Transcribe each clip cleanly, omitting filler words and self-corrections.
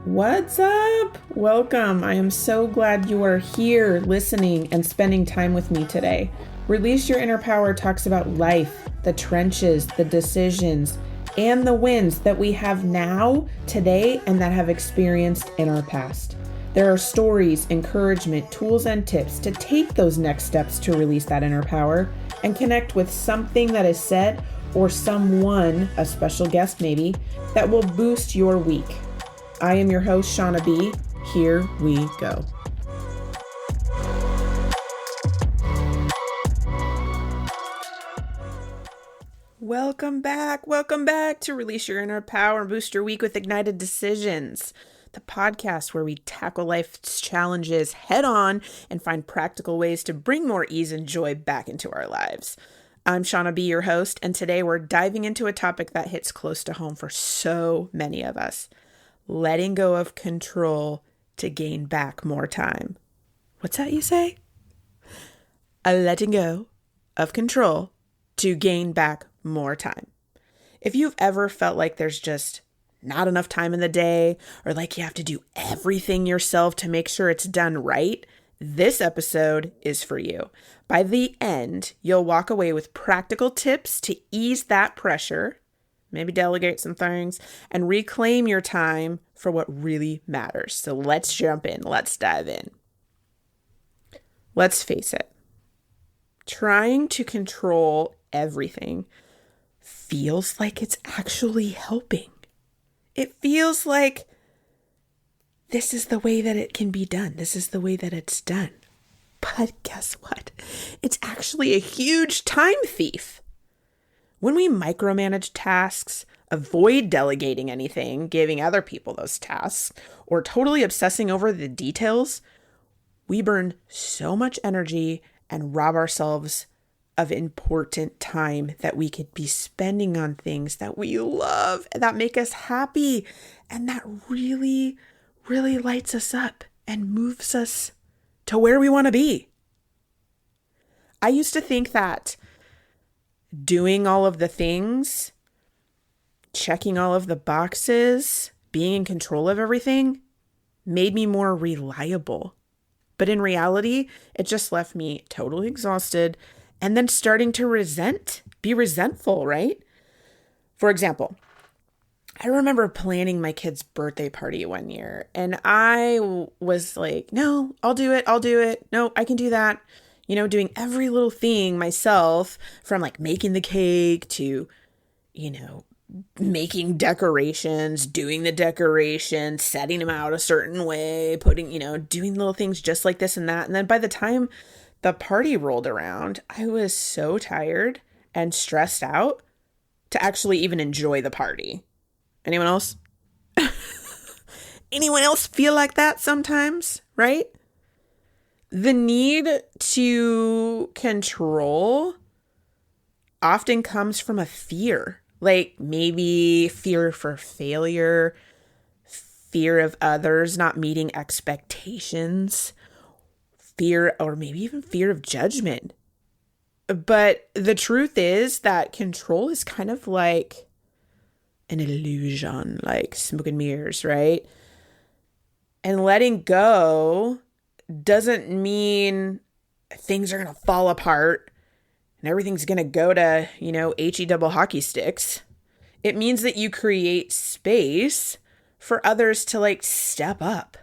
What's up? Welcome. I am so glad you are here listening and spending time with me today. Release Your Inner Power talks about life, the trenches, the decisions, and the wins that we have now, today, and that have experienced in our past. There are stories, encouragement, tools, and tips to take those next steps to release that inner power and connect with something that is said or someone, a special guest maybe, that will boost your week. I am your host, Shauna B. Here we go. Welcome back to Release Your Inner Power and Boost Your Week with Ignited Decisions, the podcast where we tackle life's challenges head on and find practical ways to bring more ease and joy back into our lives. I'm Shauna B, your host, and today we're diving into a topic that hits close to home for so many of us. Letting go of control to gain back more time. What's that you say? Letting go of control to gain back more time. If you've ever felt like there's just not enough time in the day, or like you have to do everything yourself to make sure it's done right, this episode is for you. By the end, you'll walk away with practical tips to ease that pressure, maybe delegate some things, and reclaim your time for what really matters. So let's jump in. Let's dive in. Let's face it. Trying to control everything feels like it's actually helping. It feels like this is the way that it can be done. This is the way that it's done. But guess what? It's actually a huge time thief. When we micromanage tasks, avoid delegating anything, giving other people those tasks, or totally obsessing over the details, we burn so much energy and rob ourselves of important time that we could be spending on things that we love and that make us happy and that really, really lights us up and moves us to where we want to be. I used to think that doing all of the things, checking all of the boxes, being in control of everything made me more reliable. But in reality, it just left me totally exhausted and then starting to be resentful, right? For example, I remember planning my kid's birthday party one year and I was like, no, I'll do it. No, I can do that. Doing every little thing myself, from like making the cake to, making decorations, doing the decorations, setting them out a certain way, doing little things just like this and that. And then by the time the party rolled around, I was so tired and stressed out to actually even enjoy the party. Anyone else? Anyone else feel like that sometimes, right? The need to control often comes from a fear, like maybe fear for failure, fear of others not meeting expectations, fear, or maybe even fear of judgment. But the truth is that control is kind of like an illusion, like smoke and mirrors, right? And letting go doesn't mean things are going to fall apart and everything's going to go to, HE double hockey sticks. It means that you create space for others to step up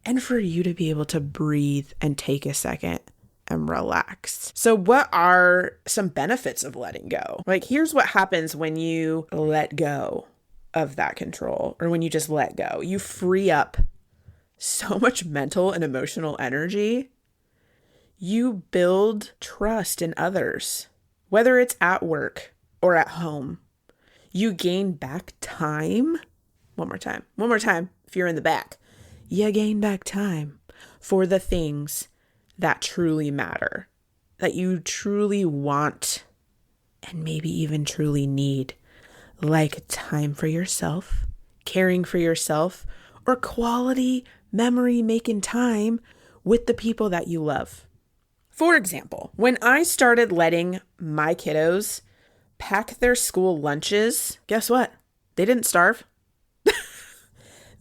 and for you to be able to breathe and take a second and relax. So what are some benefits of letting go? Here's what happens when you let go of that control, or when you just let go. You free up so much mental and emotional energy. You build trust in others, whether it's at work or at home. You gain back time. One more time. If you're in the back, you gain back time for the things that truly matter, that you truly want and maybe even truly need, like time for yourself, caring for yourself, or quality memory making time with the people that you love. For example, when I started letting my kiddos pack their school lunches. Guess what? They didn't starve.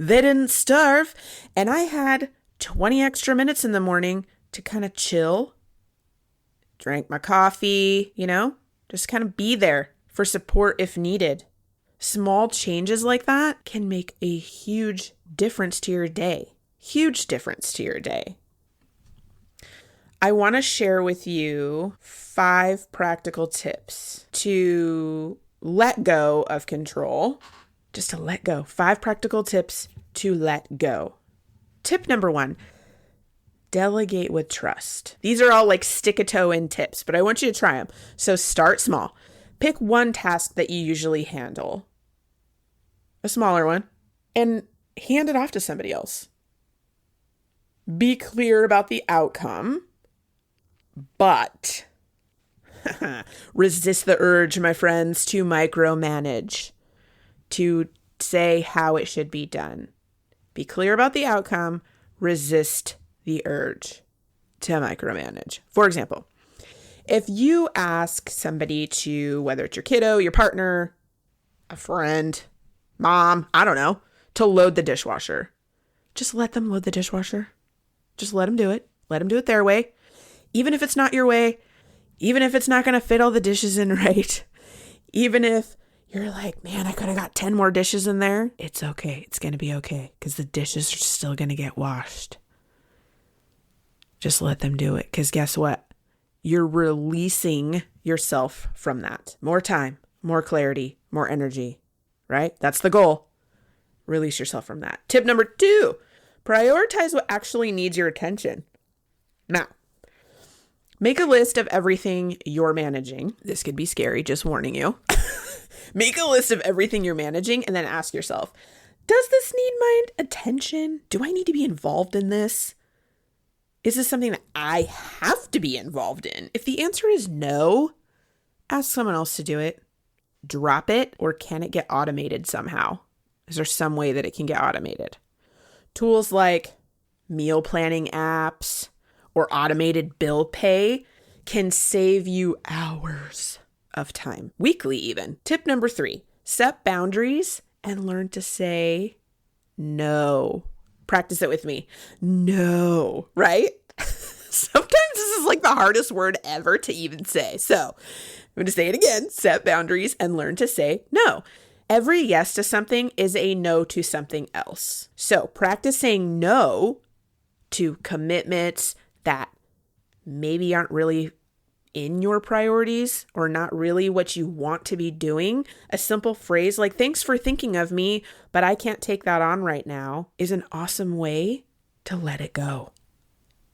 They didn't starve. And I had 20 extra minutes in the morning to kind of chill, drank my coffee, just kind of be there for support if needed. Small changes like that can make a huge difference to your day. Huge difference to your day. I want to share with you 5 practical tips to let go of control. Just to let go. 5 practical tips to let go. Tip number 1, delegate with trust. These are all like stick a toe in tips, but I want you to try them. So start small. Pick one task that you usually handle, a smaller one, and hand it off to somebody else. Be clear about the outcome, but resist the urge, my friends, to micromanage, to say how it should be done. Be clear about the outcome, resist the urge to micromanage. For example, if you ask somebody to, whether it's your kiddo, your partner, a friend, mom, I don't know, to load the dishwasher, just let them load the dishwasher. Just let them do it. Let them do it their way. Even if it's not your way, even if it's not going to fit all the dishes in right, even if you're like, man, I could have got 10 more dishes in there. It's okay. It's going to be okay because the dishes are still going to get washed. Just let them do it because guess what? You're releasing yourself from that. More time, more clarity, more energy, right? That's the goal. Release yourself from that. Tip number 2, prioritize what actually needs your attention. Now, make a list of everything you're managing. This could be scary, just warning you. Make a list of everything you're managing and then ask yourself, does this need my attention? Do I need to be involved in this? Is this something that I have to be involved in? If the answer is no, ask someone else to do it. Drop it, or can it get automated somehow? Is there some way that it can get automated? Tools like meal planning apps or automated bill pay can save you hours of time, weekly even. Tip number 3, set boundaries and learn to say no. Practice it with me. No, right? Sometimes this is like the hardest word ever to even say. So I'm going to say it again. Set boundaries and learn to say no. Every yes to something is a no to something else. So practice saying no to commitments that maybe aren't really in your priorities or not really what you want to be doing. A simple phrase like, thanks for thinking of me, but I can't take that on right now, is an awesome way to let it go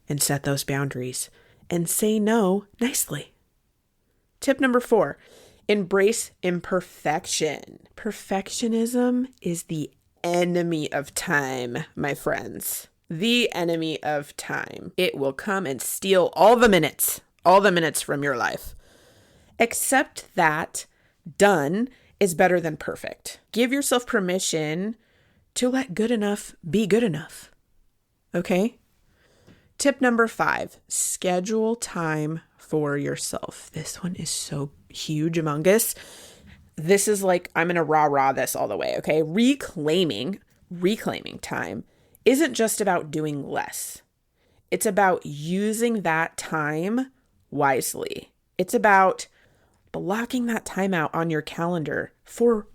and set those boundaries and say no nicely. Tip number 4, embrace imperfection. Perfectionism is the enemy of time, my friends. The enemy of time. It will come and steal all the minutes from your life. Accept that done is better than perfect. Give yourself permission to let good enough be good enough. Okay? Tip number 5, schedule time for yourself. This one is so huge, humongous. This is like, I'm going to rah-rah this all the way, okay? Reclaiming time isn't just about doing less. It's about using that time wisely. It's about blocking that time out on your calendar for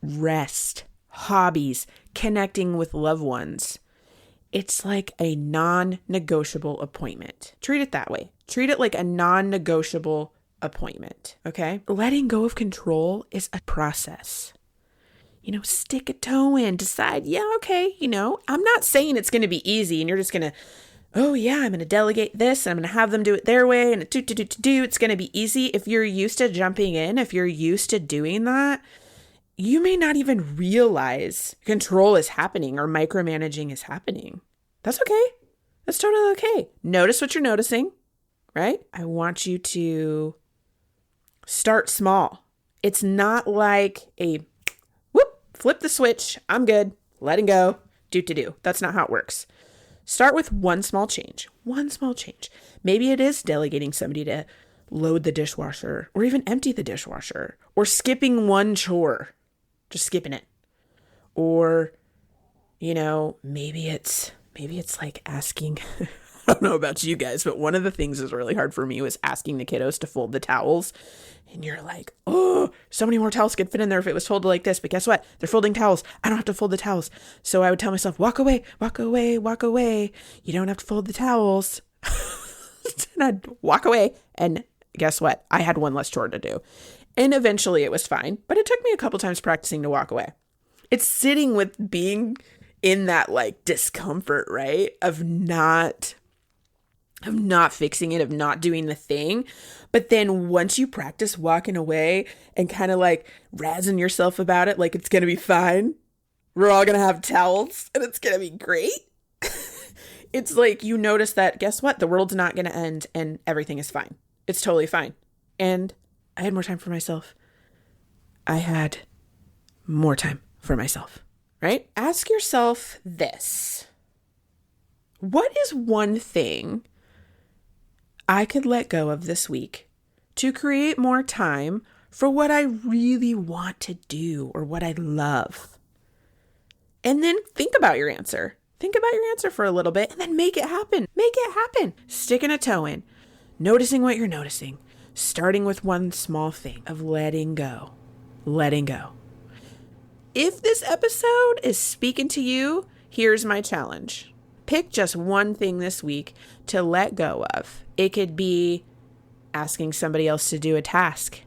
rest, hobbies, connecting with loved ones. It's like a non-negotiable appointment. Treat it that way. Treat it like a non-negotiable appointment, okay? Letting go of control is a process. Stick a toe in, decide, okay, I'm not saying it's going to be easy and you're just going to, oh yeah, I'm going to delegate this and I'm going to have them do it their way and it's going to be easy. If you're used to jumping in, if you're used to doing that, you may not even realize control is happening or micromanaging is happening. That's okay. That's totally okay. Notice what you're noticing, right? I want you to start small. It's not like a flip the switch, I'm good, letting go, do. That's not how it works. Start with one small change. Maybe it is delegating somebody to load the dishwasher or even empty the dishwasher, or skipping one chore, just skipping it. Or, maybe it's like asking, I don't know about you guys, but one of the things that's really hard for me was asking the kiddos to fold the towels. And you're like, oh, so many more towels could fit in there if it was folded like this. But guess what? They're folding towels. I don't have to fold the towels. So I would tell myself, walk away, walk away, walk away. You don't have to fold the towels. And I'd walk away. And guess what? I had one less chore to do. And eventually it was fine. But it took me a couple times practicing to walk away. It's sitting with being in that like discomfort, right? Of not fixing it, of not doing the thing. But then once you practice walking away and kind of like razzing yourself about it, like it's going to be fine. We're all going to have towels and it's going to be great. It's like you notice that, guess what? The world's not going to end and everything is fine. It's totally fine. And I had more time for myself. I had more time for myself, right? Ask yourself this. What is one thing I could let go of this week to create more time for what I really want to do or what I love? And then think about your answer. Think about your answer for a little bit and then make it happen. Make it happen. Sticking a toe in, noticing what you're noticing, starting with one small thing of letting go. Letting go. If this episode is speaking to you, here's my challenge. Pick just one thing this week to let go of. It could be asking somebody else to do a task,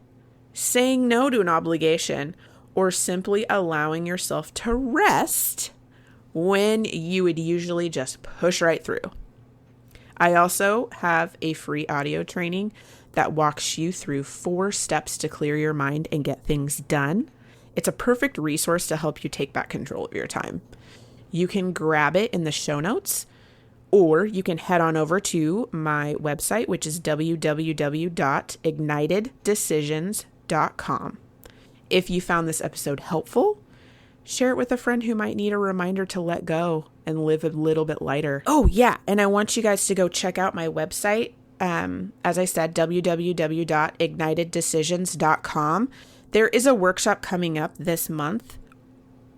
saying no to an obligation, or simply allowing yourself to rest when you would usually just push right through. I also have a free audio training that walks you through 4 steps to clear your mind and get things done. It's a perfect resource to help you take back control of your time. You can grab it in the show notes, or you can head on over to my website, which is www.igniteddecisions.com. If you found this episode helpful, share it with a friend who might need a reminder to let go and live a little bit lighter. Oh, yeah. And I want you guys to go check out my website. As I said, www.igniteddecisions.com. There is a workshop coming up this month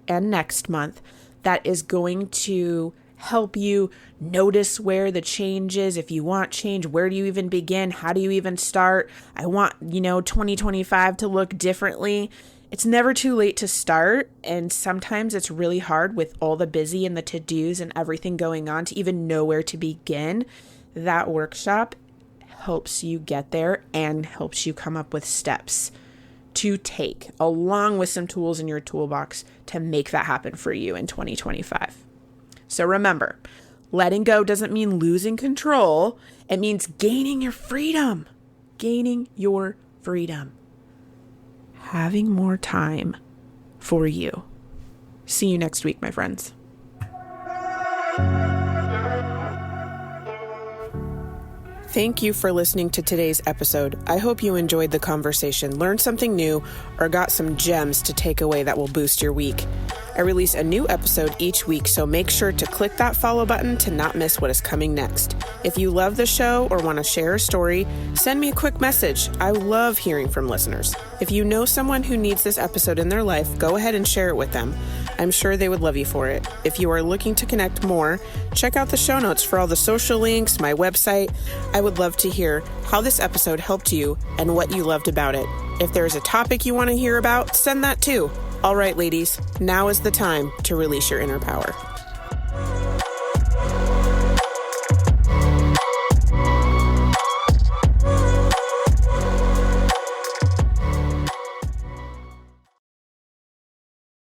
and next month that is going to help you notice where the change is. If you want change, where do you even begin? How do you even start? I want, 2025 to look differently. It's never too late to start. And sometimes it's really hard with all the busy and the to-dos and everything going on to even know where to begin. That workshop helps you get there and helps you come up with steps to take along with some tools in your toolbox to make that happen for you in 2025. So remember, letting go doesn't mean losing control. It means gaining your freedom. Gaining your freedom. Having more time for you. See you next week, my friends. Thank you for listening to today's episode. I hope you enjoyed the conversation, learned something new, or got some gems to take away that will boost your week. I release a new episode each week, so make sure to click that follow button to not miss what is coming next. If you love the show or want to share a story, send me a quick message. I love hearing from listeners. If you know someone who needs this episode in their life, go ahead and share it with them. I'm sure they would love you for it. If you are looking to connect more, check out the show notes for all the social links, my website. I would love to hear how this episode helped you and what you loved about it. If there's a topic you want to hear about, send that too. All right, ladies, now is the time to release your inner power.